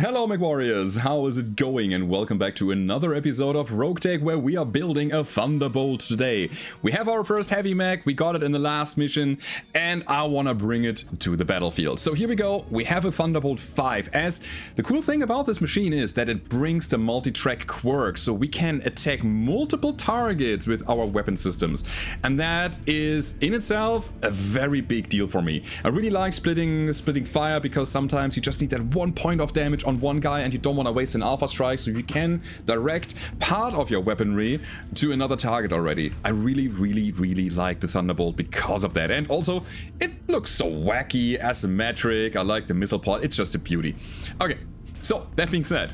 Hello Mech Warriors, how is it going? And welcome back to another episode of Roguetech where we are building a Thunderbolt today. We have our first heavy mech, we got it in the last mission, and I want to bring it to the battlefield. So here we go, we have a Thunderbolt 5, as the cool thing about this machine is that it brings the multi-track quirk, so we can attack multiple targets with our weapon systems. And that is in itself a very big deal for me. I really like splitting fire because sometimes you just need that 1 point of damage on one guy and you don't want to waste an alpha strike, so you can direct part of your weaponry to another target already. I really like the Thunderbolt because of that, and also it looks so wacky, asymmetric. I like the missile pod, it's just a beauty. Okay, so that being said,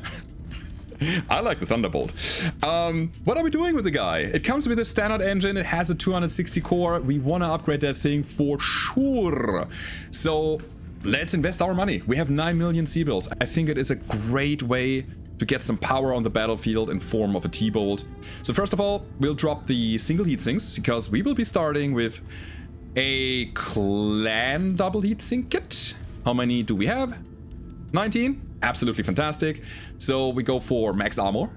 I like the Thunderbolt. What are we doing with the guy? It comes with a standard engine, it has a 260 core, we want to upgrade that thing for sure. So let's invest our money. We have 9 million C-bills. I think it is a great way to get some power on the battlefield in form of a T-bolt. So first of all, we'll drop the single heatsinks because we will be starting with a clan double heatsink kit. How many do we have? 19? Absolutely fantastic. So we go for max armor.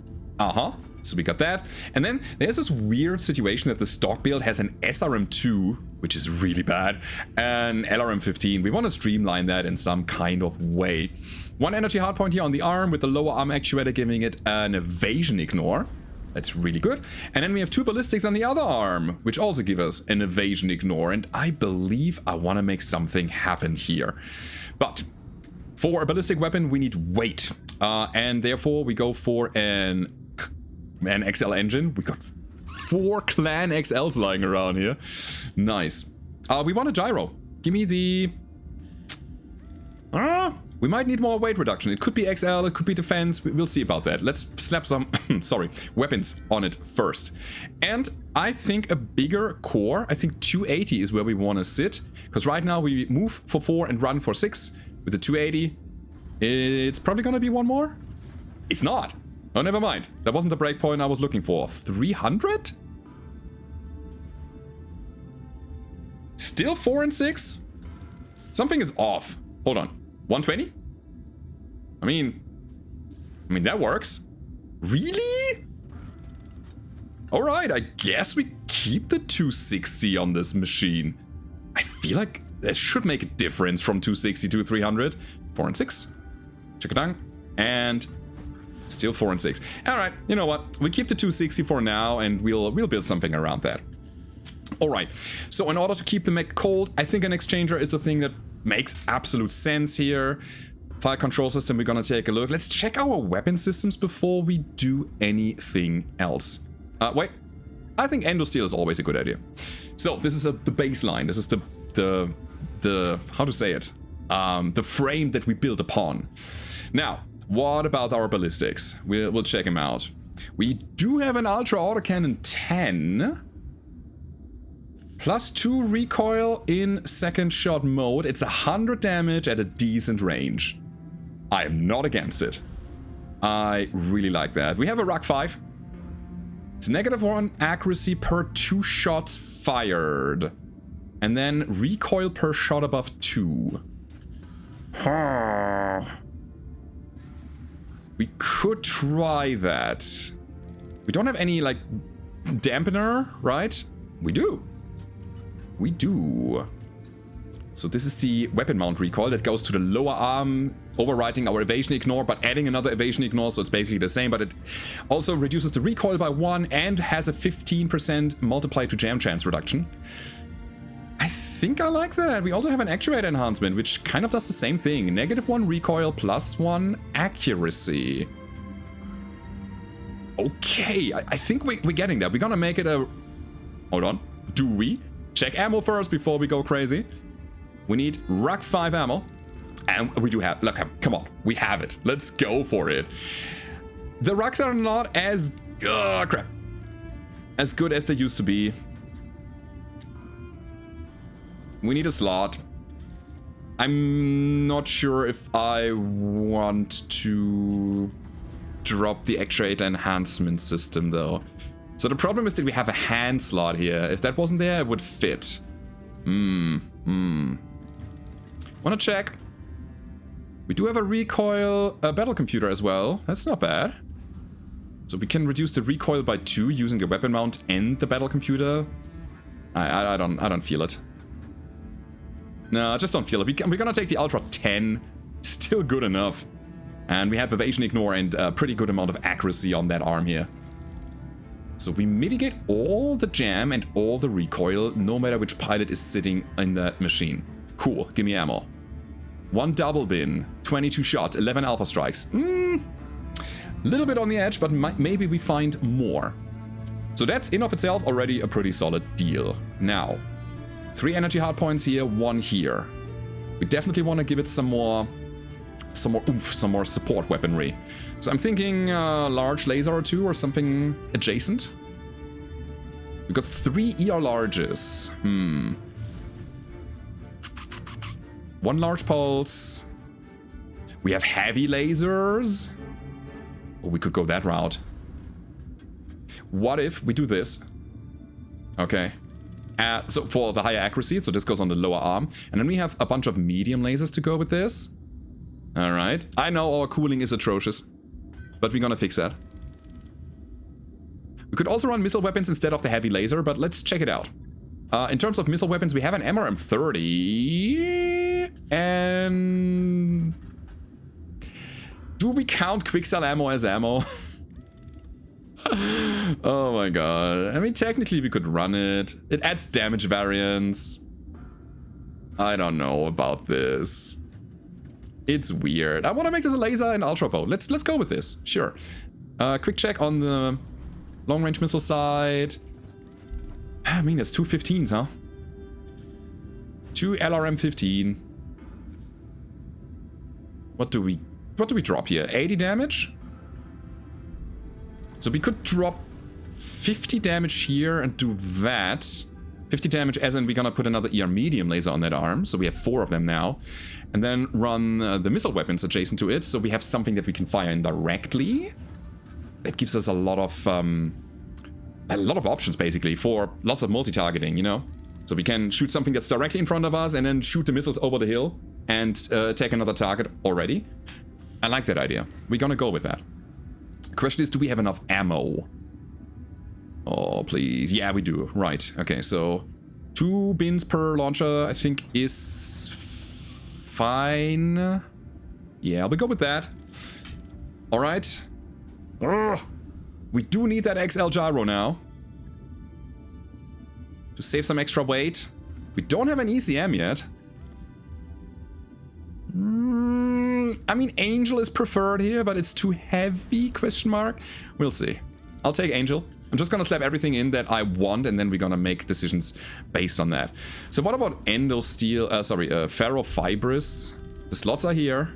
So we got that. And then there's this weird situation that the stock build has an SRM2, which is really bad, and LRM15. We want to streamline that in some kind of way. 1 energy hardpoint here on the arm with the lower arm actuator giving it an evasion ignore. That's really good. And then we have 2 ballistics on the other arm, which also give us an evasion ignore. And I believe I want to make something happen here. But for a ballistic weapon, we need weight. And therefore, we go for an XL engine. We got 4 clan XLs lying around here. Nice. We want a gyro. Give me the... we might need more weight reduction. It could be XL, it could be defense. We'll see about that. Let's slap some, weapons on it first. And I think a bigger core, I think 280 is where we want to sit. Because right now we move for 4 and run for 6. With the 280, it's probably going to be one more. It's not. Oh, never mind. That wasn't the breakpoint I was looking for. 300? Still 4 and 6? Something is off. Hold on. 120? I mean, that works. Really? Alright, I guess we keep the 260 on this machine. I feel like that should make a difference from 260 to 300. 4 and 6. Check it down. And still 4 and 6. Alright, you know what? We keep the 260 for now and we'll build something around that. Alright, so in order to keep the mech cold, I think an exchanger is the thing that makes absolute sense here. Fire control system, we're gonna take a look. Let's check our weapon systems before we do anything else. Wait. I think endosteel is always a good idea. So this is the baseline. This is the how to say it? The frame that we build upon. Now, what about our ballistics? We'll check them out. We do have an Ultra Autocannon 10. Plus 2 recoil in second shot mode. It's 100 damage at a decent range. I am not against it. I really like that. We have a Rock 5. It's -1 accuracy per 2 shots fired. And then recoil per shot above 2. We could try that. We don't have any, like, dampener, right? We do. We do. So this is the weapon mount recoil that goes to the lower arm, overwriting our evasion ignore, but adding another evasion ignore, so it's basically the same, but it also reduces the recoil by 1 and has a 15% multiply to jam chance reduction. I think I like that. We also have an actuator enhancement, which kind of does the same thing. -1 recoil, +1 accuracy. Okay, I think we're getting there. We're gonna make it a... Hold on. Do we? Check ammo first before we go crazy. We need Rock 5 ammo. And we do have... Look, come on. We have it. Let's go for it. The rocks are not as... crap. As good as they used to be. We need a slot. I'm not sure if I want to drop the actuator enhancement system, though. So the problem is that we have a hand slot here. If that wasn't there, it would fit. Wanna check? We do have a recoil battle computer as well. That's not bad. So we can reduce the recoil by 2 using the weapon mount and the battle computer. I don't feel it. No, I just don't feel it. We're gonna take the Ultra 10. Still good enough. And we have evasion ignore and a pretty good amount of accuracy on that arm here. So we mitigate all the jam and all the recoil, no matter which pilot is sitting in that machine. Cool, give me ammo. 1 double bin, 22 shots, 11 alpha strikes. Little bit on the edge, but maybe we find more. So that's in of itself already a pretty solid deal. Now, 3 energy hardpoints here, 1 here. We definitely want to give it some more oomph, some more support weaponry. So I'm thinking large laser or 2 or something adjacent. We've got 3 ER larges. 1 large pulse. We have heavy lasers. Oh, we could go that route. What if we do this? Okay. So for the higher accuracy, so this goes on the lower arm. And then we have a bunch of medium lasers to go with this. Alright. I know our cooling is atrocious, but we're gonna fix that. We could also run missile weapons instead of the heavy laser, but let's check it out. In terms of missile weapons, we have an MRM-30. And... do we count quicksell ammo as ammo? Oh my god. I mean, technically we could run it. It adds damage variance. I don't know about this. It's weird. I want to make this a laser and ultra bow. Let's go with this. Sure. Quick check on the long range missile side. I mean, it's 2 15s, huh? 2 LRM-15. What do we drop here? 80 damage? So we could drop 50 damage here and do that. 50 damage as in we're gonna put another ER medium laser on that arm. So we have 4 of them now. And then run the missile weapons adjacent to it. So we have something that we can fire indirectly. That gives us a lot of options basically for lots of multi-targeting, you know? So we can shoot something that's directly in front of us and then shoot the missiles over the hill and attack another target already. I like that idea. We're gonna go with that. Question is, do we have enough ammo? Oh, please. Yeah, we do. Right. Okay, so 2 bins per launcher, I think, is fine. Yeah, we'll go with that. All right. We do need that XL gyro now to save some extra weight. We don't have an ECM yet. I mean, Angel is preferred here, but it's too heavy, question mark. We'll see. I'll take Angel. I'm just gonna slap everything in that I want, and then we're gonna make decisions based on that. So what about Endosteel, Ferrofibrous? The slots are here.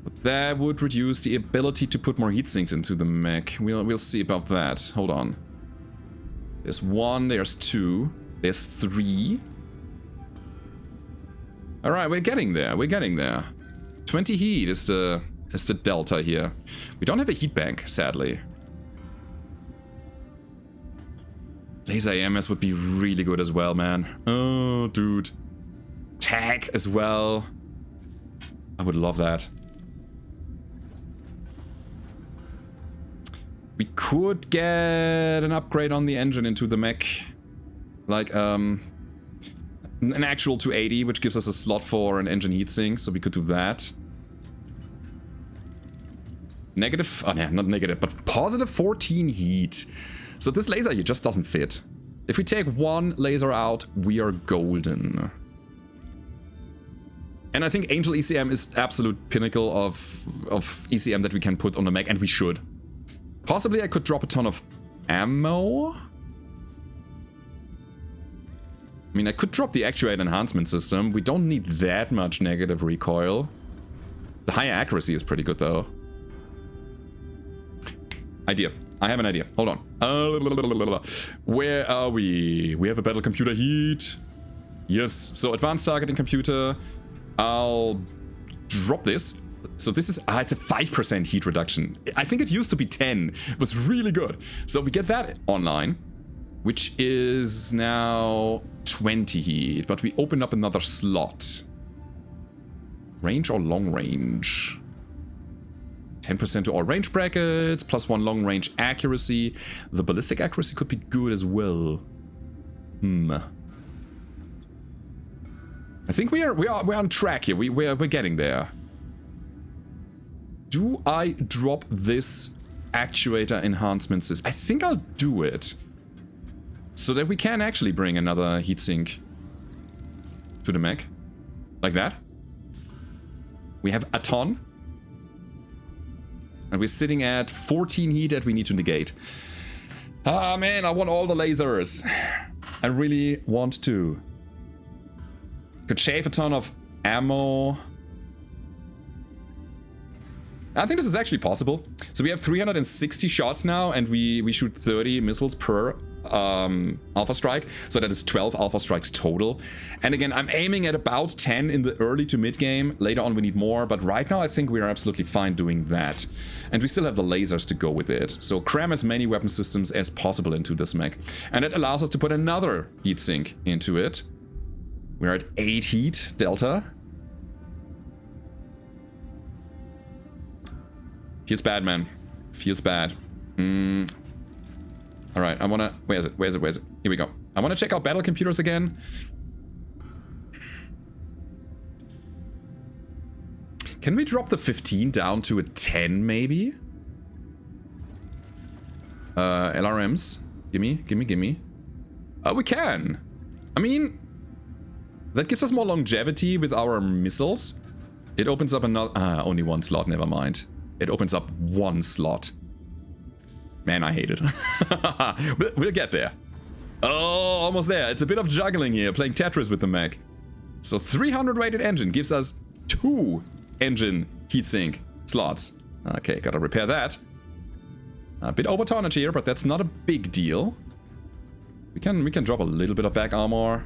But that would reduce the ability to put more heat sinks into the mech. We'll see about that. Hold on. There's 1, there's 2, there's 3. Alright, we're getting there, we're getting there. 20 heat is the delta here. We don't have a heat bank, sadly. Laser AMS would be really good as well, man. Oh, dude. Tag as well. I would love that. We could get an upgrade on the engine into the mech. Like, an actual 280, which gives us a slot for an engine heatsink, so we could do that. Negative, oh no, not negative, but positive 14 heat. So this laser here just doesn't fit. If we take 1 laser out, we are golden. And I think Angel ECM is absolute pinnacle of ECM that we can put on the mech, and we should. Possibly I could drop a ton of ammo. I mean, I could drop the actuate enhancement system. We don't need that much negative recoil. The higher accuracy is pretty good, though. Idea. I have an idea. Hold on. Where are we? We have a battle computer heat. Yes. So advanced targeting computer. I'll drop this. So this is, it's a 5% heat reduction. I think it used to be 10. It was really good. So we get that online, which is now 20 heat, but we open up another slot. Range or long range? 10% to all range brackets, +1 long range accuracy. The ballistic accuracy could be good as well. I think we're on track here. We're getting there. Do I drop this actuator enhancement system? I think I'll do it. So that we can actually bring another heatsink to the mech. Like that. We have a ton. And we're sitting at 14 heat that we need to negate. Ah, man, I want all the lasers. I really want to. Could shave a ton of ammo. I think this is actually possible. So we have 360 shots now, and we shoot 30 missiles per Alpha Strike. So that is 12 Alpha Strikes total. And again, I'm aiming at about 10 in the early to mid game. Later on we need more, but right now I think we are absolutely fine doing that. And we still have the lasers to go with it. So cram as many weapon systems as possible into this mech. And it allows us to put another heatsink into it. We're at 8 heat delta. Feels bad, man. Feels bad. Alright, I wanna... Where is it? Where is it? Where is it? Here we go. I wanna check out battle computers again. Can we drop the 15 down to a 10, maybe? LRMs. Gimme, gimme, gimme. We can. I mean... That gives us more longevity with our missiles. It opens up another... only one slot, never mind. It opens up one slot. Man, I hate it. We'll get there. Oh, almost there. It's a bit of juggling here, playing Tetris with the mech. So 300 rated engine gives us 2 engine heatsink slots. Okay, gotta repair that. A bit over tonnage here, but that's not a big deal. We can drop a little bit of back armor,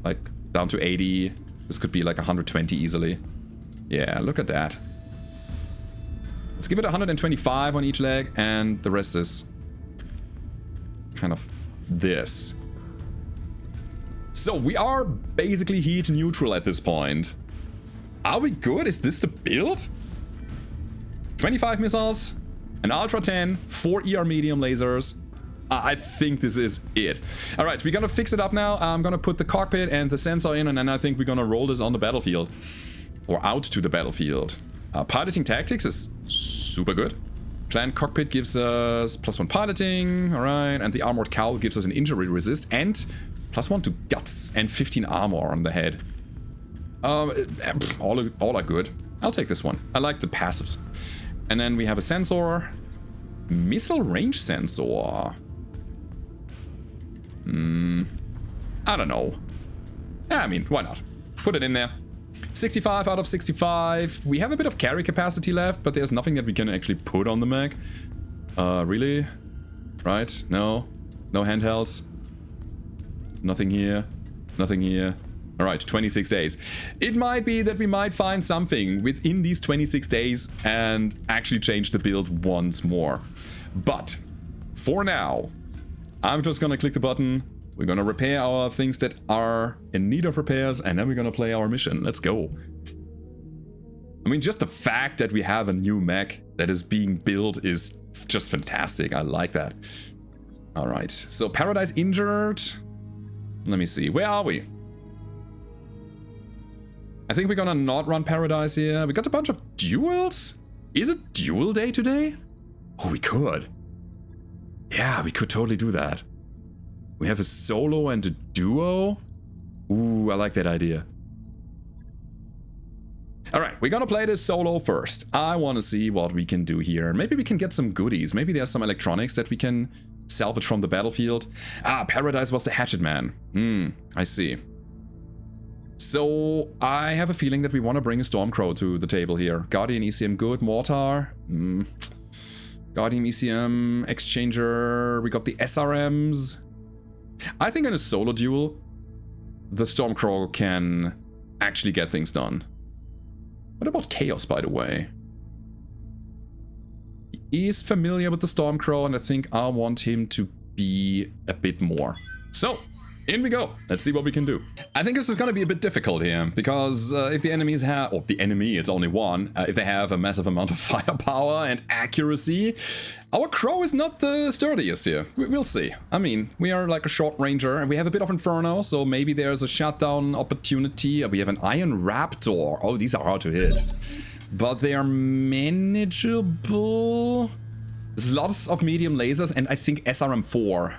like down to 80. This could be like 120 easily. Yeah, look at that. Let's give it 125 on each leg, and the rest is kind of this. So we are basically heat neutral at this point. Are we good? Is this the build? 25 missiles, an Ultra 10, 4 ER medium lasers. I think this is it. All right, we're gonna fix it up now. I'm gonna put the cockpit and the sensor in, and then I think we're gonna roll this on the battlefield. Or out to the battlefield. Piloting tactics is super good. Planned cockpit gives us +1 piloting, alright, and the armored cowl gives us an injury resist and +1 to guts and 15 armor on the head. All are good. I'll take this one. I like the passives. And then we have a sensor. Missile range sensor. I don't know. Yeah, I mean, why not? Put it in there. 65 out of 65. We have a bit of carry capacity left, but there's nothing that we can actually put on the mech. Really? Right? No? No handhelds? Nothing here. Nothing here. Alright, 26 days. It might be that we might find something within these 26 days and actually change the build once more. But, for now, I'm just gonna click the button. We're gonna repair our things that are in need of repairs, and then we're gonna play our mission. Let's go. I mean, just the fact that we have a new mech that is being built is just fantastic. I like that. Alright, so Paradise injured. Let me see, where are we? I think we're gonna not run Paradise here. We got a bunch of duels? Is it duel day today? Oh, we could. Yeah, we could totally do that. We have a solo and a duo. Ooh, I like that idea. Alright, we're gonna play this solo first. I want to see what we can do here. Maybe we can get some goodies. Maybe there's some electronics that we can salvage from the battlefield. Ah, Paradise was the hatchet man. I see. So, I have a feeling that we want to bring a Stormcrow to the table here. Guardian ECM good, Mortar. Guardian ECM, Exchanger. We got the SRMs. I think in a solo duel, the Stormcrow can actually get things done. What about Chaos, by the way? He is familiar with the Stormcrow, and I think I want him to be a bit more. So, In we go. Let's see what we can do. I think this is going to be a bit difficult here, because if the enemies have, or the enemy, it's only one, if they have a massive amount of firepower and accuracy, our crow is not the sturdiest here. We'll see. I mean, we are like a short ranger, and we have a bit of inferno, so maybe there's a shutdown opportunity. We have an iron raptor. Oh, these are hard to hit. But they are manageable. There's lots of medium lasers, and I think SRM4.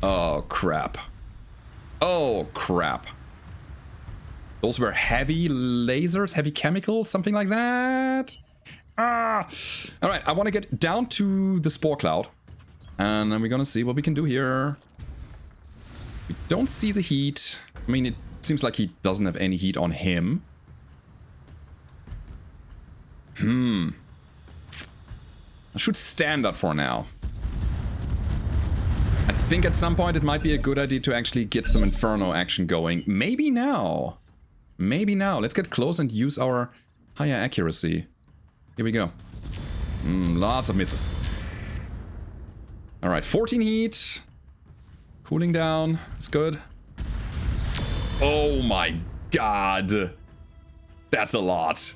Oh, crap. Oh, crap. Those were heavy lasers, heavy chemicals, something like that. Ah! Alright, I want to get down to the spore cloud. And then we're gonna see what we can do here. We don't see the heat. I mean, it seems like he doesn't have any heat on him. I should stand that for now. I think at some point it might be a good idea to actually get some Inferno action going. Maybe now. Maybe now. Let's get close and use our higher accuracy. Here we go. Lots of misses. Alright, 14 heat. Cooling down. That's good. Oh my god. That's a lot.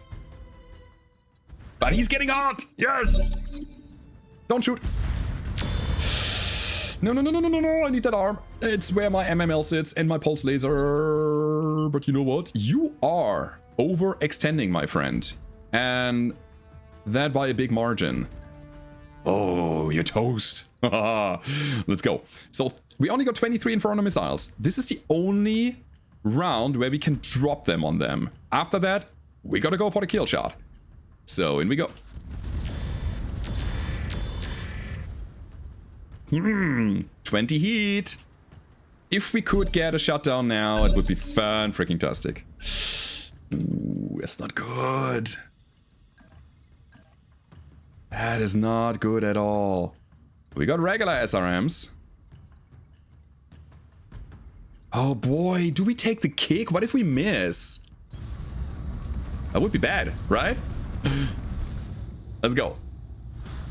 But he's getting hot! Yes! Don't shoot. No, no, no, no, no, no, no, I need that arm. It's where my MML sits and my pulse laser. But you know what? You are overextending, my friend. And that by a big margin. Oh, you're toast. Let's go. So, we only got 23 Inferno missiles. This is the only round where we can drop them on them. After that, we gotta go for the kill shot. So, in we go. 20 heat. If we could get a shutdown now, it would be fan-freaking-tastic. Ooh, that's not good. That is not good at all. We got regular SRMs. Oh boy, do we take the kick? What if we miss? That would be bad, right? Let's go.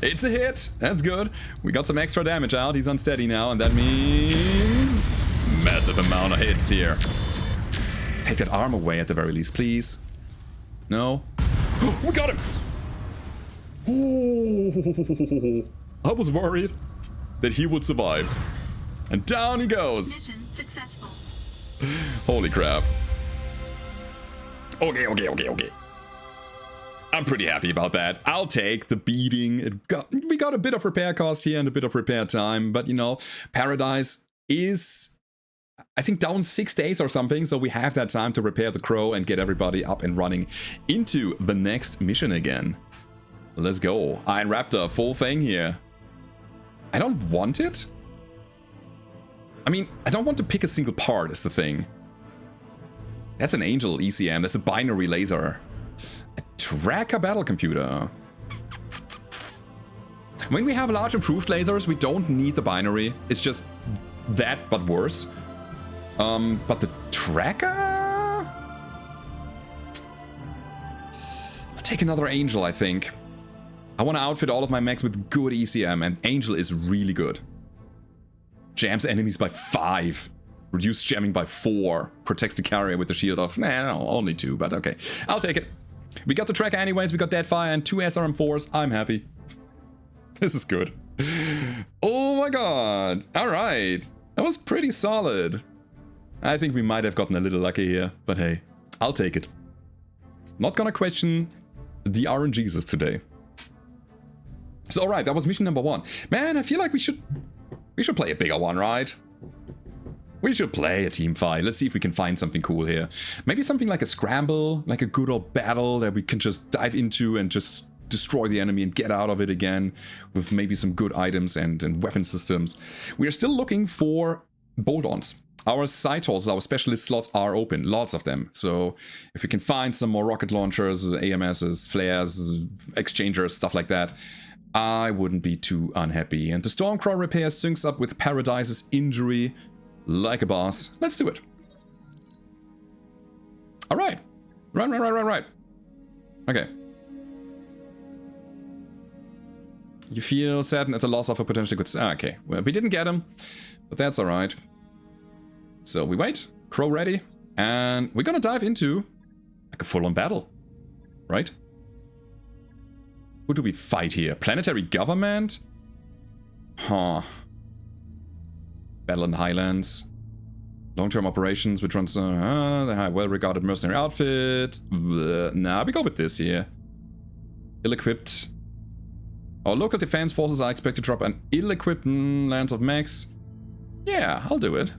It's a hit. That's good. We got some extra damage out. He's unsteady now, and that means massive amount of hits here. Take that arm away at the very least, please. No. We got him. Oh, I was worried that he would survive. And down he goes. Mission successful. Holy crap. Okay. I'm pretty happy about that. I'll take the beating. We got a bit of repair cost here and a bit of repair time, but you know, Paradise is, I think, down 6 days or something, so we have that time to repair the crow and get everybody up and running into the next mission again. Let's go. Iron Raptor, full thing here. I don't want it. I mean, I don't want to pick a single part is the thing. That's an Angel ECM. That's a binary laser. Tracker battle computer. When we have large improved lasers, we don't need the binary. It's just that, but worse. But the tracker? I'll take another Angel, I think. I want to outfit all of my mechs with good ECM, and Angel is really good. Jams enemies by 5. Reduce jamming by 4. Protects the carrier with the shield of, no, only 2, but okay. I'll take it. We got the tracker anyways, we got Deadfire and 2 SRM4s. I'm happy. This is good. Oh my god. Alright. That was pretty solid. I think we might have gotten a little lucky here, but hey, I'll take it. Not gonna question the RNGs today. So alright, that was mission number 1. Man, I feel like we should play a bigger one, right? We should play a team fight. Let's see if we can find something cool here. Maybe something like a scramble, like a good old battle that we can just dive into and just destroy the enemy and get out of it again with maybe some good items and weapon systems. We are still looking for bolt-ons. Our Cytos, our specialist slots are open, lots of them. So if we can find some more rocket launchers, AMSs, flares, exchangers, stuff like that, I wouldn't be too unhappy. And the Stormcrow repair syncs up with Paradise's injury like a boss. Let's do it. Alright. Right. Okay. You feel saddened at the loss of a potentially good... okay. Well, we didn't get him, but that's alright. So we wait, Crow ready, and we're gonna dive into like a full-on battle, right? Who do we fight here? Planetary government? Huh. Battle in the Highlands. Long-term operations, which runs the high well-regarded mercenary outfit. Bleh. Nah, we go with this here. Ill-equipped. Our local defense forces are expected to drop an ill-equipped lands of mechs. Yeah, I'll do it.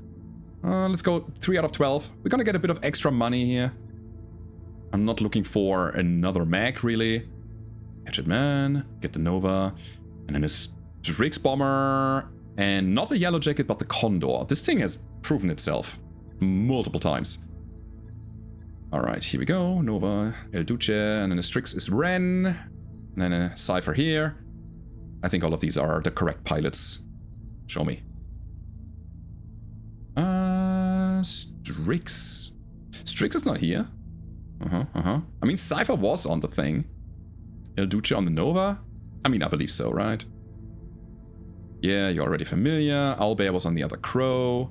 Let's go 3 out of 12. We're gonna get a bit of extra money here. I'm not looking for another mech, really. Hatchet Man, get the Nova, and then a Strix Bomber, and not the Yellow Jacket, but the Condor. This thing has proven itself multiple times. Alright, here we go. Nova, El Duce, and then a Strix is Ren, and then a Cypher here. I think all of these are the correct pilots. Show me. Strix. Strix is not here. I mean, Cypher was on the thing. El Duce on the Nova? I mean, I believe so, right? Yeah, you're already familiar. Owlbear was on the other Crow.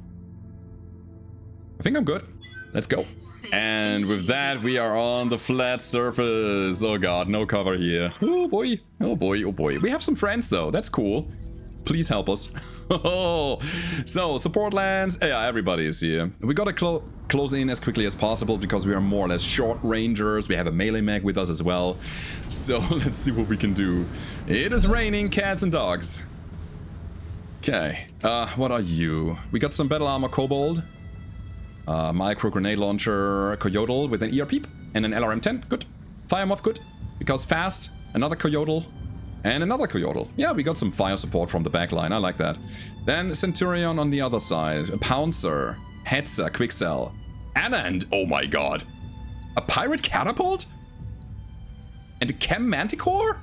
I think I'm good. Let's go. And with that, we are on the flat surface. Oh god, no cover here. Oh boy, oh boy, oh boy. We have some friends though, that's cool. Please help us. So, support lands. Yeah, everybody is here. We gotta close in as quickly as possible because we are more or less short rangers. We have a melee mech with us as well. So, let's see what we can do. It is raining cats and dogs. Okay, what are you? We got some battle armor kobold. Micro grenade launcher coyote with an ER peep and an LRM-10. Good. Fire muff, good. Because fast. Another coyote. And another coyote. Yeah, we got some fire support from the backline. I like that. Then Centurion on the other side. A Pouncer. Hetzer, Quicksell. Anand. Oh my god. A pirate catapult? And a Chem Manticore?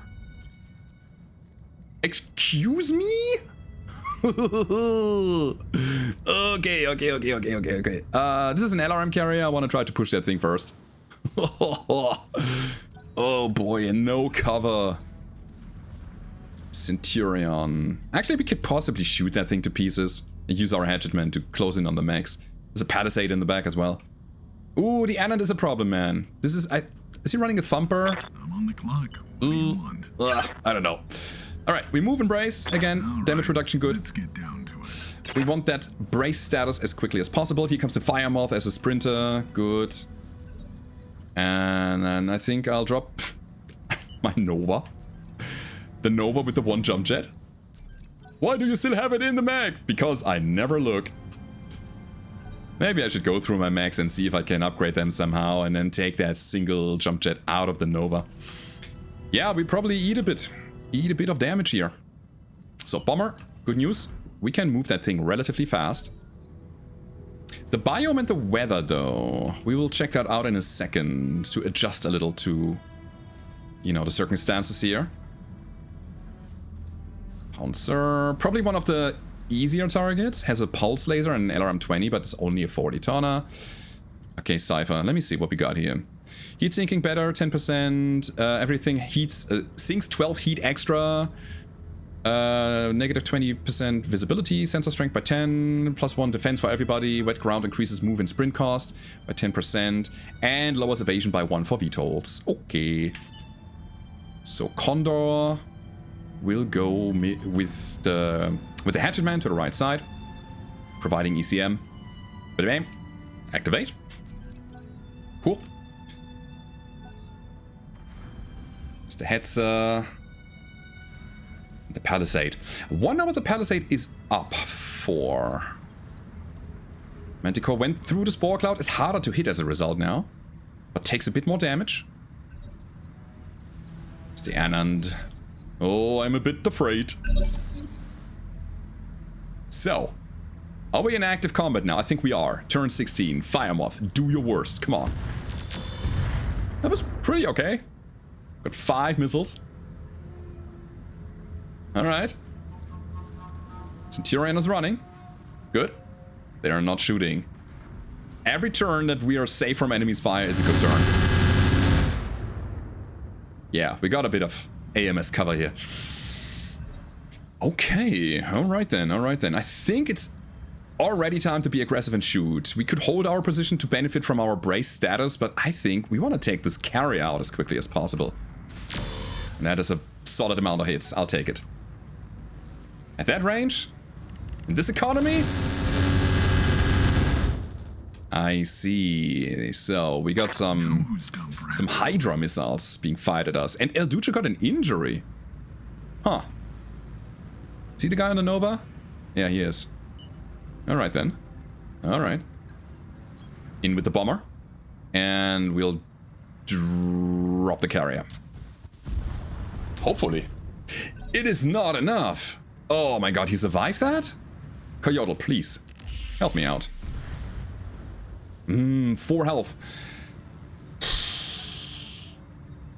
Excuse me? Okay. This is an LRM carrier. I want to try to push that thing first. Oh boy, and no cover. Centurion. Actually, we could possibly shoot that thing to pieces and use our hatchetmen to close in on the mechs. There's a palisade in the back as well. Ooh, the Anand is a problem, man. This is... is he running a thumper? I'm on the clock. What do you want? I don't know. Alright, we move and brace. Again, All damage right, reduction good. Let's get down to it. We want that brace status as quickly as possible. Here comes the Fire Moth as a sprinter. Good. And then I think I'll drop my Nova. The Nova with the 1 jump jet. Why do you still have it in the mech? Because I never look. Maybe I should go through my mechs and see if I can upgrade them somehow and then take that single jump jet out of the Nova. Yeah, we probably eat a bit of damage here. So Bomber, good news. We can move that thing relatively fast. The biome and the weather though, we will check that out in a second to adjust a little to, you know, the circumstances here. Pouncer, probably one of the easier targets, has a pulse laser and an LRM-20, but it's only a 40 tonner. Okay, Cypher, let me see what we got here. Heat sinking better, 10%, everything heats, sinks 12 heat extra, negative 20% visibility, sensor strength by 10, +1 defense for everybody, wet ground increases move and sprint cost by 10%, and lowers evasion by 1 for VTOLs. Okay. So Condor will go with the Hatchetman to the right side, providing ECM. Bit of aim. Activate. Cool. It's the Hetzer. The Palisade. Wonder what the Palisade is up for. Manticore went through the Spore Cloud. It's harder to hit as a result now, but takes a bit more damage. It's the Anand. Oh, I'm a bit afraid. So, are we in active combat now? I think we are. Turn 16. Fire Moth, do your worst. Come on. That was pretty okay. Got 5 missiles. Alright. Centurion is running. Good. They are not shooting. Every turn that we are safe from enemy's fire is a good turn. Yeah, we got a bit of AMS cover here. Okay, alright then. I think it's Already time to be aggressive and shoot. We could hold our position to benefit from our brace status, but I think we want to take this carry out as quickly as possible. And that is a solid amount of hits. I'll take it. At that range? In this economy? I see. So, we got some Hydra missiles being fired at us. And El Duce got an injury. Huh. See the guy on the Nova? Yeah, he is. Alright then. Alright. In with the bomber. And we'll drop the carrier. Hopefully. It is not enough. Oh my god, he survived that? Coyote, please. Help me out. 4 health.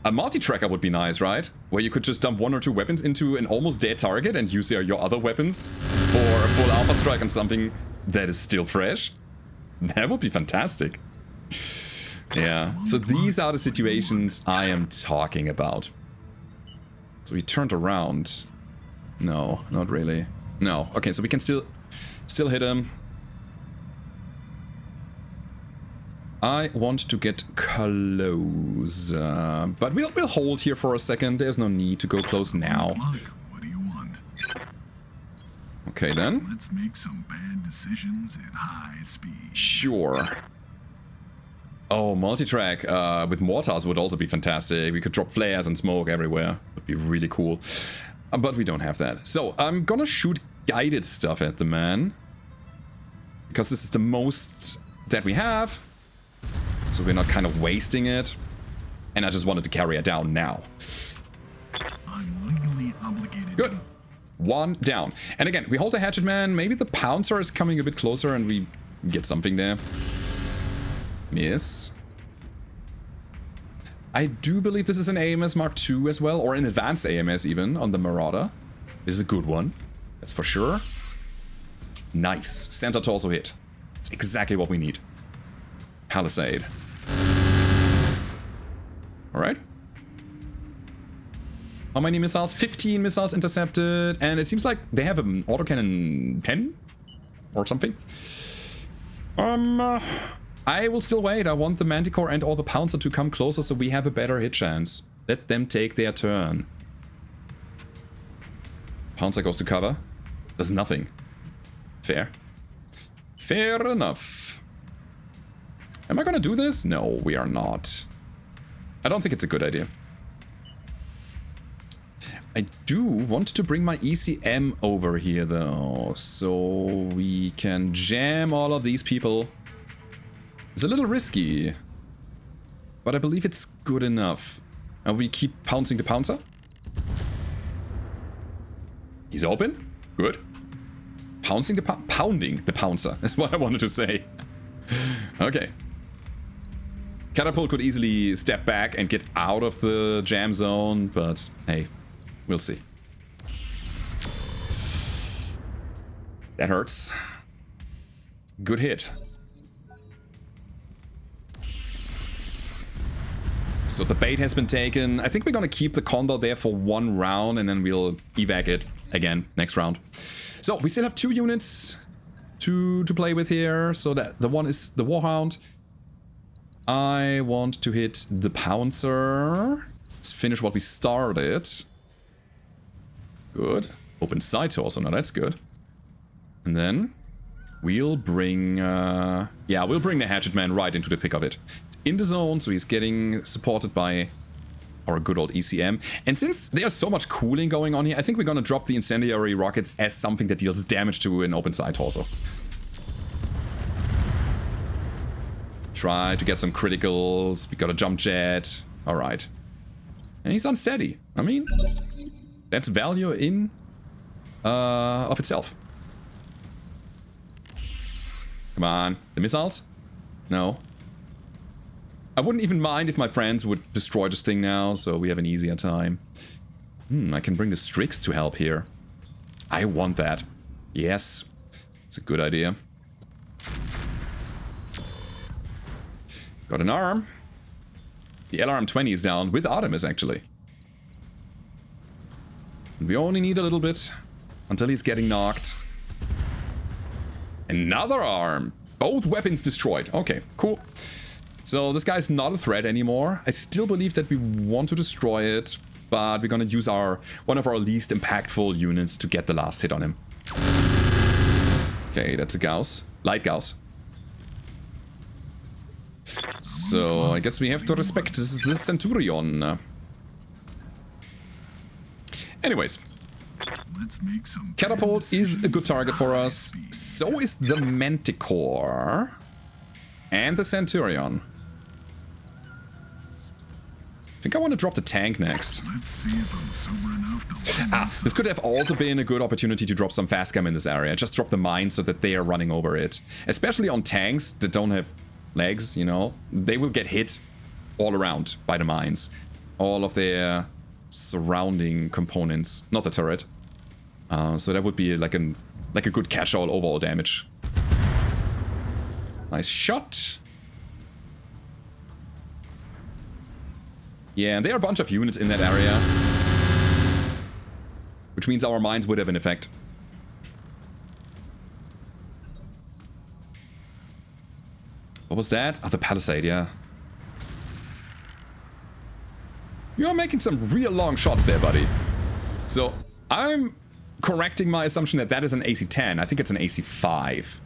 A multi-tracker would be nice, right? Where you could just dump 1 or 2 weapons into an almost dead target and use your other weapons for a full alpha strike on something that is still fresh. That would be fantastic. Yeah, so these are the situations I am talking about. So he turned around. No, not really. No, okay, so we can still hit him. I want to get close, but we'll hold here for a second. There's no need to go close now. What do you want? Okay then. Let's make some bad decisions at high speed. Sure. Oh, multi-track with mortars would also be fantastic. We could drop flares and smoke everywhere. Would be really cool. But we don't have that. So I'm gonna shoot guided stuff at the man. Because this is the most that we have. So we're not kind of wasting it. And I just wanted to carry it down now. I'm legally obligated. Good. 1 down. And again, we hold the hatchet man. Maybe the pouncer is coming a bit closer and we get something there. Miss. I do believe this is an AMS Mark II as well, or an advanced AMS even, on the Marauder. This is a good one. That's for sure. Nice. Center torso hit. It's exactly what we need. Palisade. Alright. How many missiles? 15 missiles intercepted, and it seems like they have an autocannon 10? Or something. I will still wait. I want the Manticore and or the Pouncer to come closer so we have a better hit chance. Let them take their turn. Pouncer goes to cover. Does nothing. Fair. Fair enough. Am I gonna do this? No, we are not. I don't think it's a good idea. I do want to bring my ECM over here though, so we can jam all of these people. It's a little risky, but I believe it's good enough. And we keep pouncing the Pouncer. He's open. Good. Pounding the Pouncer. That's what I wanted to say. Okay. Catapult could easily step back and get out of the jam zone, but hey, we'll see. That hurts. Good hit. So the bait has been taken. I think we're gonna keep the Condor there for 1 round and then we'll evac it again next round. So we still have 2 units to play with here. So that the one is the Warhound. I want to hit the Pouncer. Let's finish what we started. Good. Open side torso. Now that's good. And then we'll bring we'll bring the Hatchet Man right into the thick of it. In the zone, so he's getting supported by our good old ECM. And since there's so much cooling going on here, I think we're gonna drop the incendiary rockets as something that deals damage to an open side torso. Try to get some criticals. We got a jump jet. Alright. And he's unsteady. I mean, that's value in of itself. Come on. The missiles? No. I wouldn't even mind if my friends would destroy this thing now, so we have an easier time. I can bring the Strix to help here. I want that. Yes. It's a good idea. Got an arm. The LRM-20 is down with Artemis, actually. And we only need a little bit until he's getting knocked. Another arm. Both weapons destroyed. Okay, cool. So this guy's not a threat anymore. I still believe that we want to destroy it, but we're gonna use one of our least impactful units to get the last hit on him. Okay, that's a Gauss. Light Gauss. So I guess we have to respect this Centurion. Anyways. Catapult is a good target for us. So is the Manticore. And the Centurion. I think I want to drop the tank next. This could have also been a good opportunity to drop some fast cam in this area. Just drop the mines so that they are running over it. Especially on tanks that don't have legs, you know. They will get hit all around by the mines. All of their surrounding components. Not the turret. So that would be like a good catch-all overall damage. Nice shot. Yeah, and there are a bunch of units in that area. Which means our mines would have an effect. What was that? Oh, the palisade, yeah. You're making some real long shots there, buddy. So, I'm correcting my assumption that that is an AC-10. I think it's an AC-5.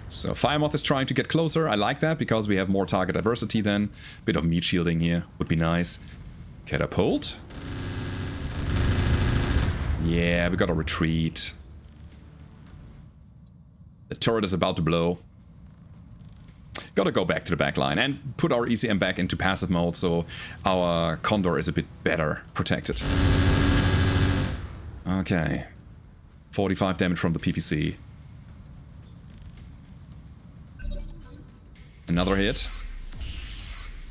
So Firemoth is trying to get closer. I like that because we have more target diversity then. Bit of meat shielding here would be nice. Catapult. Yeah, we gotta retreat. The turret is about to blow. Gotta go back to the back line and put our ECM back into passive mode so our Condor is a bit better protected. Okay. 45 damage from the PPC. Another hit.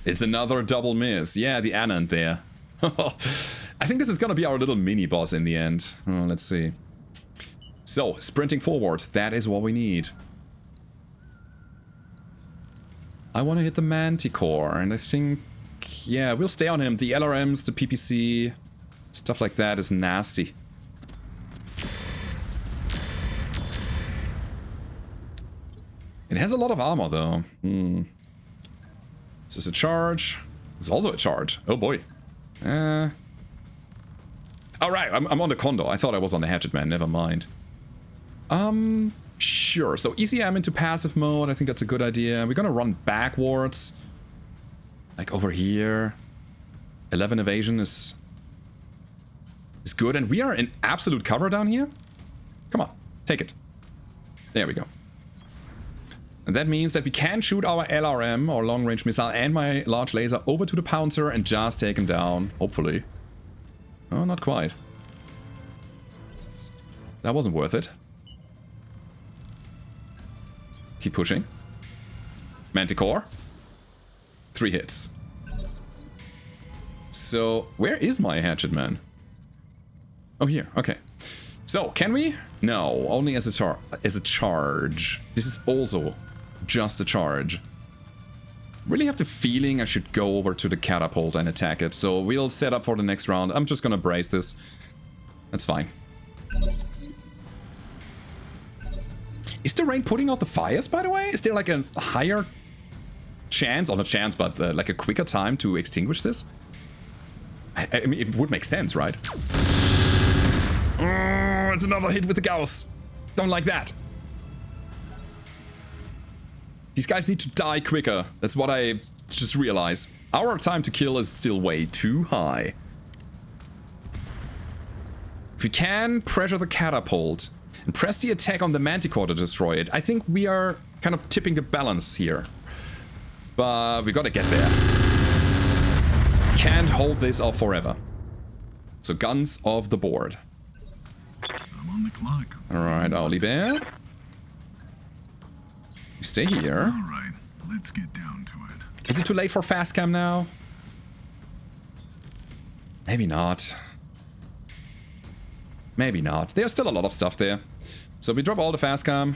It's another double miss. Yeah, the Anand there. I think this is gonna be our little mini boss in the end. Oh, let's see. So, sprinting forward. That is what we need. I want to hit the Manticore, and I think... yeah, we'll stay on him. The LRMs, the PPC, stuff like that is nasty. It has a lot of armor, though. Is this a charge? It's also a charge. Oh, boy. Alright, I'm on the Condor. I thought I was on the Hatchet Man. Never mind. Sure. So ECM into passive mode. I think that's a good idea. We're gonna run backwards. Like over here. 11 evasion is good. And we are in absolute cover down here. Come on. Take it. There we go. And that means that we can shoot our LRM, or long-range missile, and my large laser over to the Pouncer and just take him down, hopefully. Oh, not quite. That wasn't worth it. Keep pushing. Manticore. 3 hits. So, where is my Hatchet Man? Oh, here. Okay. So, can we? No, only as a charge. This is also just a charge. Really have the feeling I should go over to the catapult and attack it. So we'll set up for the next round. I'm just gonna brace this. That's fine. Is the rain putting out the fires, by the way? Is there like a higher chance, or not chance, but like a quicker time to extinguish this? I mean, it would make sense, right? Oh, it's another hit with the Gauss. Don't like that. These guys need to die quicker. That's what I just realized. Our time to kill is still way too high. If we can pressure the catapult and press the attack on the Manticore to destroy it, I think we are kind of tipping the balance here. But we gotta get there. Can't hold this off forever. So guns off the board. I'm on the clock. Alright, Owly Bear. You stay here. Alright, let's get down to it. Is it too late for fast cam now? Maybe not. Maybe not. There's still a lot of stuff there. So we drop all the fast cam.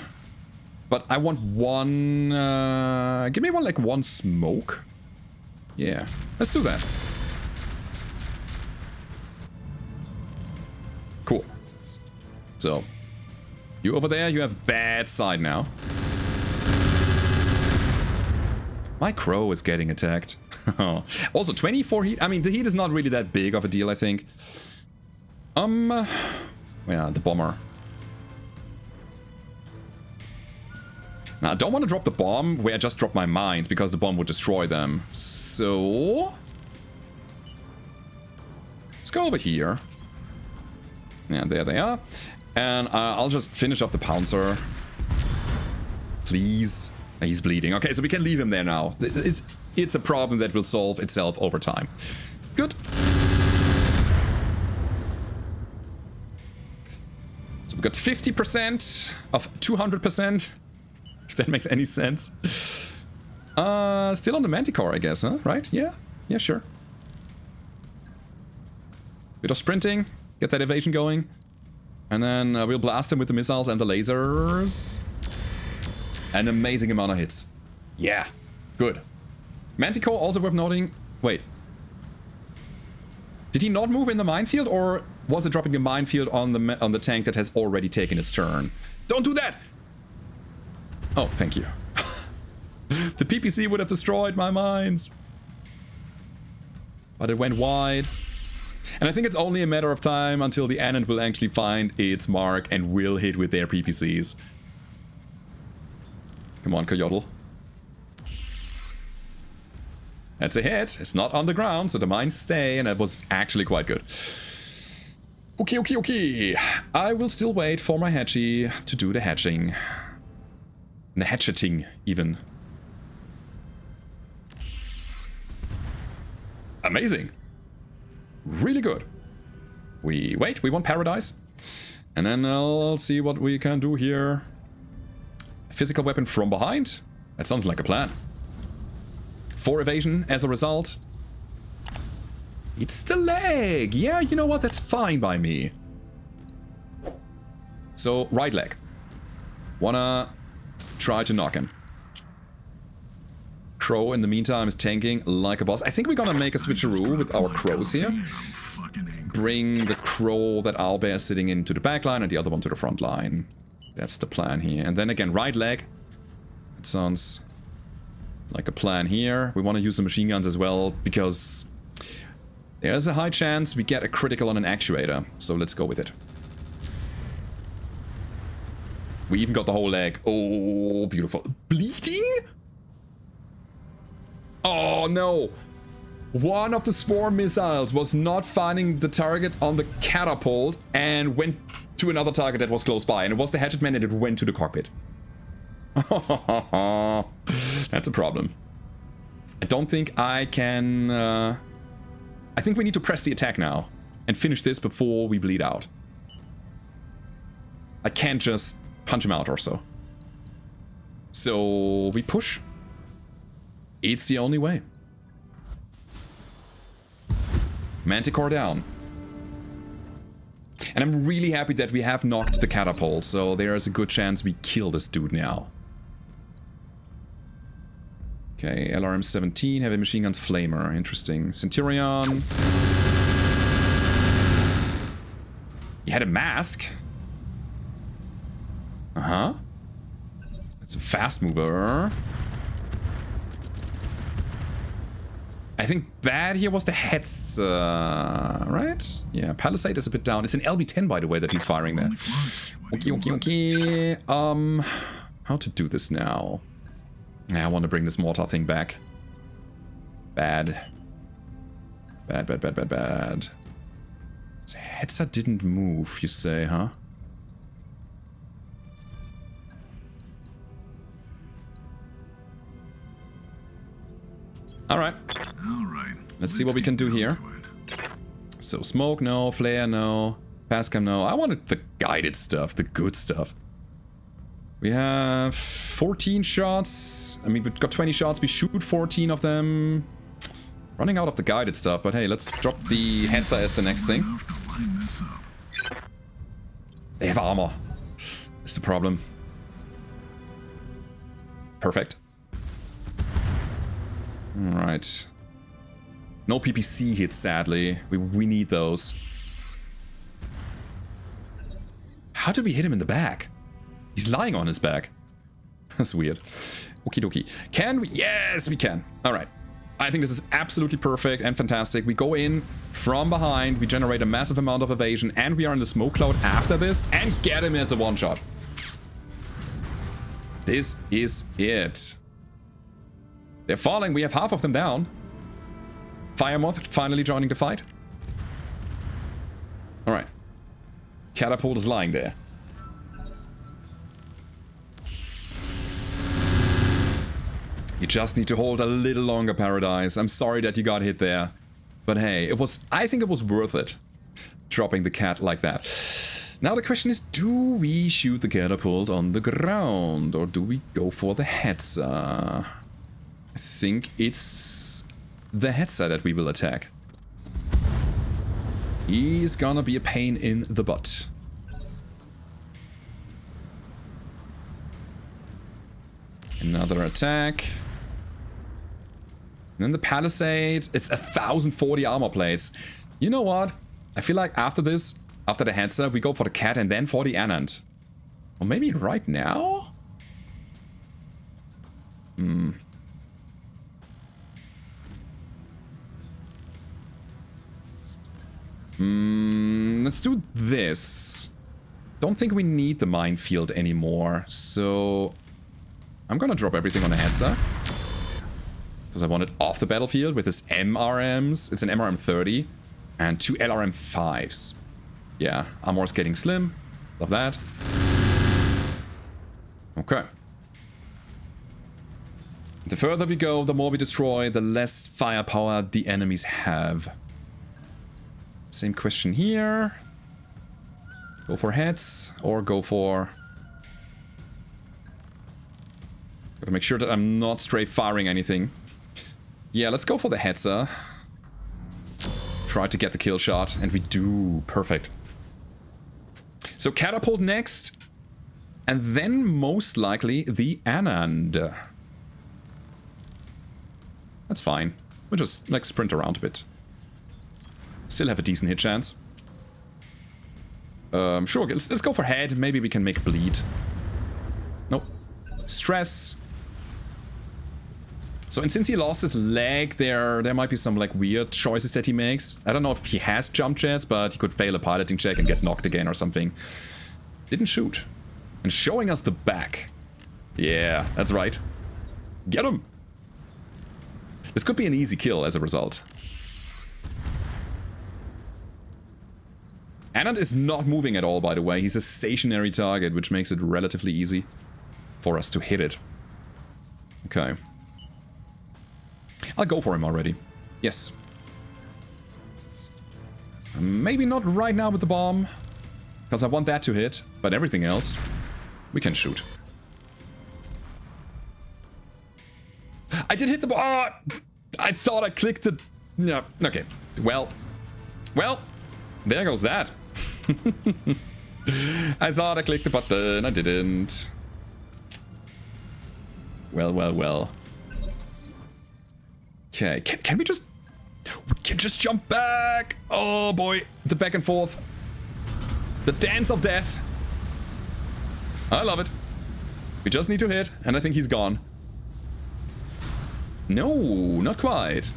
But I want one... give me one smoke. Yeah, let's do that. Cool. So, You over there, you have bad side now. My crow is getting attacked. Also, 24 heat. I mean, the heat is not really that big of a deal, I think. Yeah, the bomber. Now, I don't want to drop the bomb where I just dropped my mines, because the bomb would destroy them. So... let's go over here. Yeah, there they are. And I'll just finish off the Pouncer. Please. He's bleeding. Okay, so we can leave him there now. It's a problem that will solve itself over time. Good. So we've got 50% of 200%. If that makes any sense. Still on the Manticore, I guess, huh? Right? Yeah? Yeah, sure. Bit of sprinting. Get that evasion going. And then we'll blast him with the missiles and the lasers. An amazing amount of hits. Yeah. Good. Manticore also worth noting. Wait. Did he not move in the minefield, or was it dropping a minefield on the tank that has already taken its turn? Don't do that! Oh, thank you. The PPC would have destroyed my mines. But it went wide. And I think it's only a matter of time until the Annihilator will actually find its mark and will hit with their PPCs. Come on, Coyotl. That's a hit. It's not on the ground, so the mines stay, and that was actually quite good. Okay, okay, okay. I will still wait for my hatchie to do the hatching. The hatcheting, even. Amazing. Really good. We want Paradise. And then I'll see what we can do here. Physical weapon from behind. That sounds like a plan. 4 evasion as a result. It's the leg. Yeah, you know what? That's fine by me. So, right leg. Wanna try to knock him. Crow, in the meantime, is tanking like a boss. I think we're gonna make a switcheroo with our crows here. Bring the crow that Owlbear is sitting into the back line and the other one to the front line. That's the plan here. And then again, right leg. It sounds like a plan here. We want to use the machine guns as well, because there's a high chance we get a critical on an actuator. So let's go with it. We even got the whole leg. Oh, beautiful. Bleeding? Oh, no. One of the swarm missiles was not finding the target on the catapult and went to another target that was close by. And it was the hatchet man and it went to the cockpit. That's a problem. I don't think I can... I think we need to press the attack now and finish this before we bleed out. I can't just punch him out or so. So we push. It's the only way. Manticore down. And I'm really happy that we have knocked the catapult, so there's a good chance we kill this dude now. Okay, LRM 17, heavy machine guns, flamer. Interesting. Centurion. He had a mask. Uh-huh. That's a fast mover. I think that here was the heads, right? Yeah, Palisade is a bit down. It's an LB-10, by the way, that he's firing there. Okay, okay, okay. How to do this now? I want to bring this mortar thing back. Bad. Bad, bad, bad, bad, bad. So Hetzer didn't move, you say, huh? Alright. Let's see what we can do here. So smoke, no. Flare, no. Passcam, no. I wanted the guided stuff, the good stuff. We have 14 shots. I mean, we've got 20 shots. We shoot 14 of them. Running out of the guided stuff, but hey, let's drop the Hetzer as the next thing. They have armor. That's the problem. Perfect. Alright. No PPC hits, sadly. We need those. How did we hit him in the back? He's lying on his back. That's weird. Okie dokie. Can we? Yes, we can. All right. I think this is absolutely perfect and fantastic. We go in from behind, we generate a massive amount of evasion, and we are in the smoke cloud after this, and get him as a one-shot. This is it. They're falling. We have half of them down. Fire Moth finally joining the fight. All right. Catapult is lying there. You just need to hold a little longer, Paradise. I'm sorry that you got hit there. But hey, I think it was worth it. Dropping the cat like that. Now the question is, do we shoot the catapult on the ground? Or do we go for the Hetzer? I think it's the Hetzer that we will attack. He's gonna be a pain in the butt. Another attack. And then the Palisade. It's 1040 armor plates. You know what? I feel like after this, after the Hetzer, we go for the cat and then for the Anand. Or maybe right now? Let's do this. Don't think we need the minefield anymore, so I'm gonna drop everything on the Hetzer. Because I want it off the battlefield with his MRMs. It's an MRM 30 and 2 LRM 5s. Yeah, armor's getting slim. Love that. Okay. The further we go, the more we destroy, the less firepower the enemies have. Same question here. Go for heads or go for... Gotta make sure that I'm not straight firing anything. Yeah, let's go for the Hetzer. Try to get the kill shot, and we do. Perfect. So catapult next, and then most likely the Anand. That's fine. We'll just like sprint around a bit. Still have a decent hit chance. Sure, let's go for head. Maybe we can make bleed. Nope. Stress. So, and since he lost his leg, there might be some like weird choices that he makes. I don't know if he has jump jets, but he could fail a piloting check and get knocked again or something. Didn't shoot. And showing us the back. Yeah, that's right. Get him! This could be an easy kill as a result. Anand is not moving at all, by the way. He's a stationary target, which makes it relatively easy for us to hit it. Okay. I'll go for him already. Yes. Maybe not right now with the bomb, because I want that to hit, but everything else, we can shoot. I did hit the bomb! Oh, I thought I clicked the... No, okay. Well, there goes that. I thought I clicked the button, I didn't. Well. Okay, can we just... We can just jump back! Oh boy, the back and forth. The dance of death. I love it. We just need to hit, and I think he's gone. No, not quite.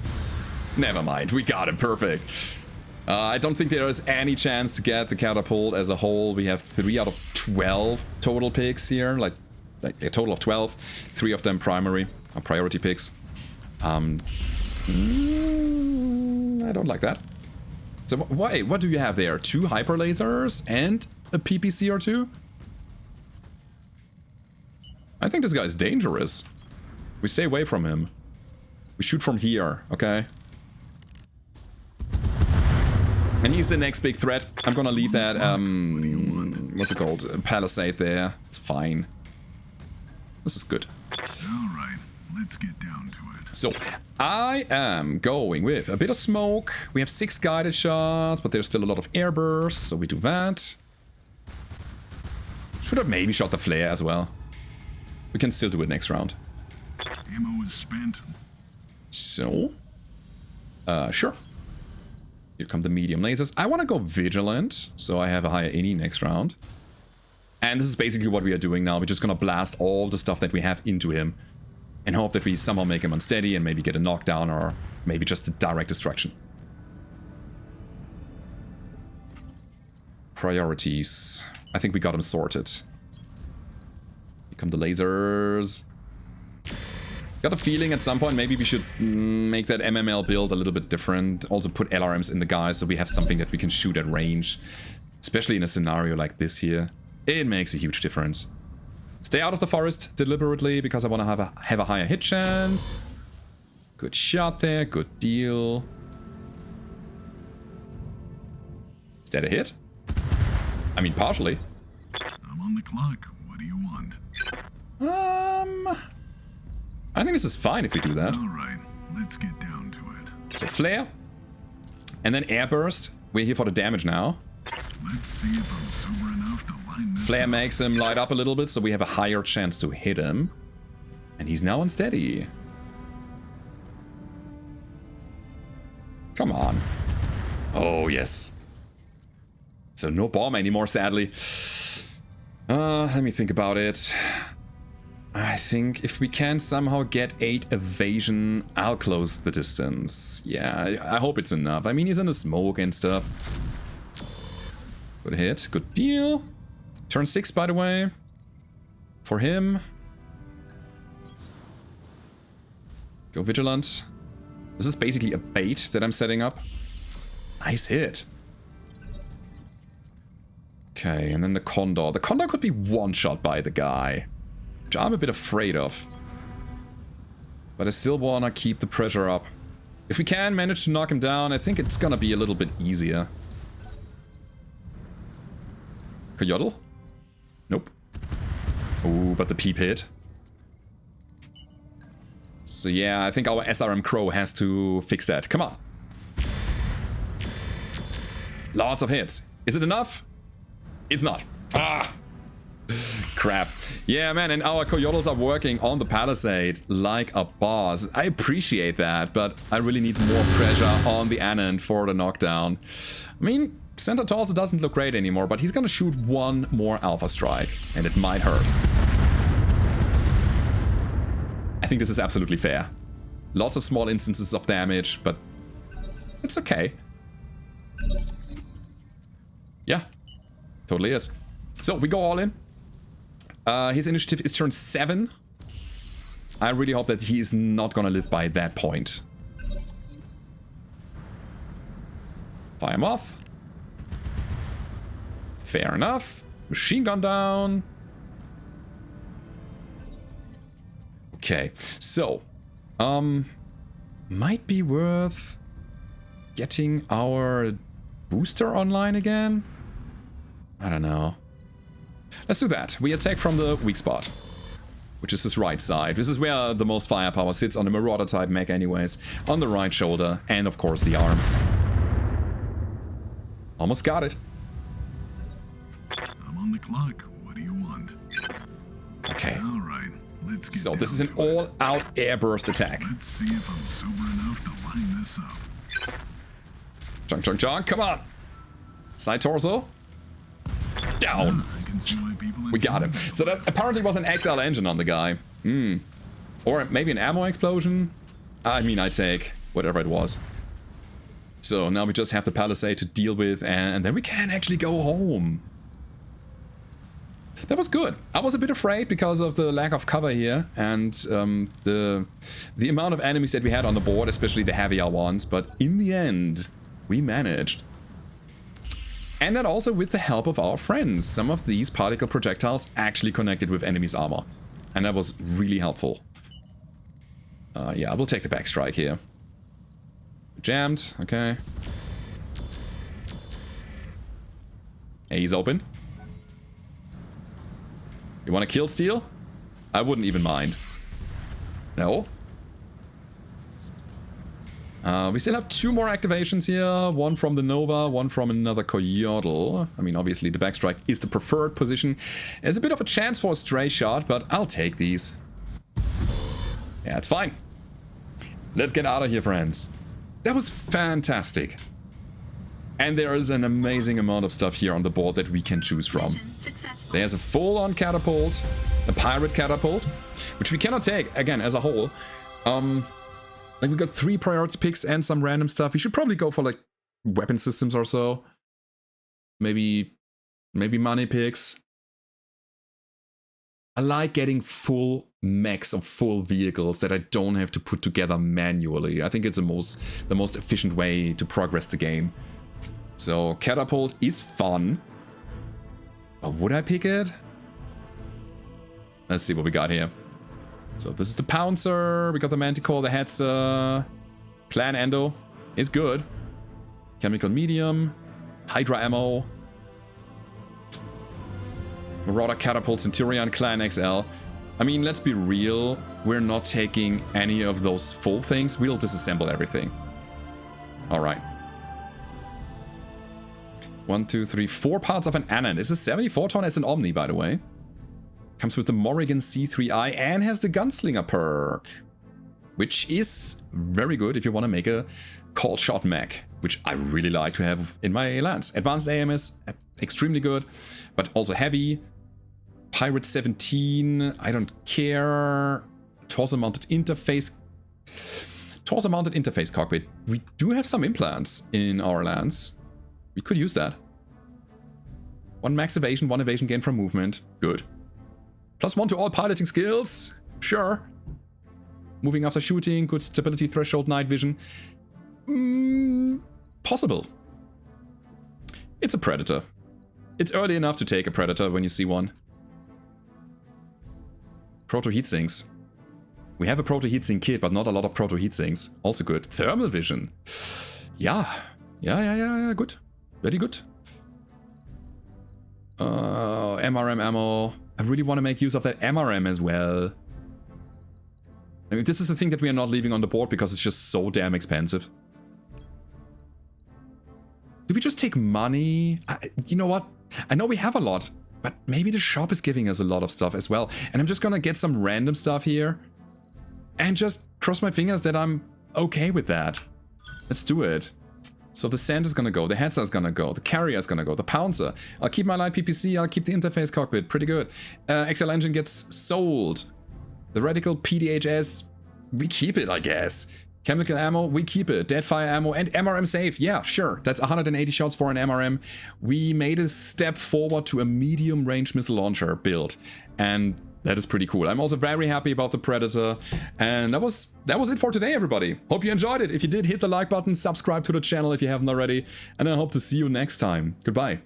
Never mind, we got him, perfect. I don't think there is any chance to get the catapult as a whole. We have 3 out of 12 total picks here, like a total of 12. 3 of them primary, or priority picks. I don't like that. So wait, what do you have there? 2 hyper lasers and a PPCR2? I think this guy is dangerous. We stay away from him. We shoot from here, okay? And he's the next big threat. I'm gonna leave that, what's it called? Palisade there. It's fine. This is good. Alright, let's get down to it. So, I am going with a bit of smoke. We have 6 guided shots, but there's still a lot of air bursts, so we do that. Should have maybe shot the flare as well. We can still do it next round. Ammo is spent. So, sure. Here come the medium lasers. I want to go vigilant, so I have a higher ini next round. And this is basically what we are doing now. We're just gonna blast all the stuff that we have into him and hope that we somehow make him unsteady and maybe get a knockdown or maybe just a direct destruction. Priorities. I think we got them sorted. Here come the lasers. Got a feeling at some point maybe we should make that MML build a little bit different. Also put LRMs in the guys so we have something that we can shoot at range. Especially in a scenario like this here. It makes a huge difference. Stay out of the forest deliberately because I want to have a higher hit chance. Good shot there, good deal. Is that a hit? I mean, partially. I'm on the clock. What do you want? I think this is fine if we do that. All right, let's get down to it. So flare. And then air burst. We're here for the damage now. Let's see if I'm sober enough to line this Flare up. makes him light up a little bit, so we have a higher chance to hit him. And he's now unsteady. Come on. Oh, yes. So no bomb anymore, sadly. Let me think about it. I think if we can somehow get 8 evasion, I'll close the distance. Yeah, I hope it's enough. I mean, he's in the smoke and stuff. Good hit, good deal. Turn 6, by the way. For him. Go vigilant. This is basically a bait that I'm setting up. Nice hit. Okay, and then the Condor. The Condor could be one-shot by the guy, which I'm a bit afraid of. But I still want to keep the pressure up. If we can manage to knock him down, I think it's gonna be a little bit easier. Coyotl? Nope. Ooh, but the peep hit. So yeah, I think our SRM Crow has to fix that. Come on. Lots of hits. Is it enough? It's not. Ah! Crap. Yeah, man, and our Coyotls are working on the palisade like a boss. I appreciate that, but I really need more pressure on the Anand for the knockdown. I mean, Centaur also doesn't look great anymore, but he's gonna shoot one more Alpha Strike, and it might hurt. I think this is absolutely fair. Lots of small instances of damage, but it's okay. Yeah, totally is. So, we go all in. His initiative is turn 7. I really hope that he is not gonna live by that point. Fire him off. Fair enough. Machine gun down. Okay, so might be worth getting our booster online again. I don't know. Let's do that. We attack from the weak spot, which is his right side. This is where the most firepower sits on the Marauder type mech anyways. On the right shoulder and of course the arms. Almost got it. I'm on the clock. What do you want? Okay. All right. Let's get So this is down an to it. all-out airburst attack. Let's see if I'm sober enough to line this up. Chunk, chunk, chunk. Come on. Side torso. Down. I can see why people We got him. So that apparently was an XL engine on the guy. Or maybe an ammo explosion. I mean, I take whatever it was. So now we just have the palisade to deal with, and then we can actually go home. That was good. I was a bit afraid because of the lack of cover here and the amount of enemies that we had on the board, especially the heavier ones. But in the end, we managed. And that also with the help of our friends. Some of these particle projectiles actually connected with enemies' armor. And that was really helpful. Yeah, I will take the backstrike here. Jammed, okay. Hey, he's open. You want to kill steal? I wouldn't even mind. No. We still have 2 more activations here. One from the Nova, one from another Coyotl. I mean, obviously the backstrike is the preferred position. There's a bit of a chance for a stray shot, but I'll take these. Yeah, it's fine. Let's get out of here, friends. That was fantastic. And there is an amazing amount of stuff here on the board that we can choose from. There's a full-on catapult, a pirate catapult, which we cannot take, again, as a whole. Like, we got 3 priority picks and some random stuff. We should probably go for, like, weapon systems or so. Maybe money picks. I like getting full mechs of full vehicles that I don't have to put together manually. I think it's the most efficient way to progress the game. So catapult is fun. But would I pick it? Let's see what we got here. So this is the Pouncer. We got the Manticore, the Hetzer. Plan Endo is good. Chemical Medium. Hydra Ammo. Marauder Catapult, Centurion, Clan XL. I mean, let's be real. We're not taking any of those full things. We'll disassemble everything. Alright. 1, 2, 3, 4 parts of an Annan. This is 74 ton as an Omni, by the way. Comes with the Morrigan C3I and has the Gunslinger perk. Which is very good if you want to make a call shot mech. Which I really like to have in my lands. Advanced aim is extremely good. But also heavy. Pirate 17, I don't care. Torso-mounted interface. Torso-mounted interface cockpit. We do have some implants in our lands. We could use that. 1 max evasion, 1 evasion gain from movement. Good. +1 to all piloting skills. Sure. Moving after shooting, good stability threshold, night vision. Possible. It's a Predator. It's early enough to take a Predator when you see one. Proto heatsinks. We have a proto heatsink kit, but not a lot of proto heatsinks. Also good. Thermal vision. Yeah. Yeah. Good. Very good. MRM ammo. I really want to make use of that MRM as well. I mean, this is the thing that we are not leaving on the board because it's just so damn expensive. Do we just take money? You know what? I know we have a lot. But maybe the shop is giving us a lot of stuff as well. And I'm just gonna get some random stuff here. And just cross my fingers that I'm okay with that. Let's do it. So the Sand is gonna go, the Hetzer is gonna go, the Carrier is gonna go, the Pouncer. I'll keep my light PPC, I'll keep the interface cockpit, pretty good. XL Engine gets sold. The Radical PDHS, we keep it, I guess. Chemical ammo, we keep it. Deadfire ammo and MRM safe. Yeah, sure. That's 180 shots for an MRM. We made a step forward to a medium range missile launcher build. And that is pretty cool. I'm also very happy about the Predator. And that was it for today, everybody. Hope you enjoyed it. If you did, hit the like button, subscribe to the channel if you haven't already. And I hope to see you next time. Goodbye.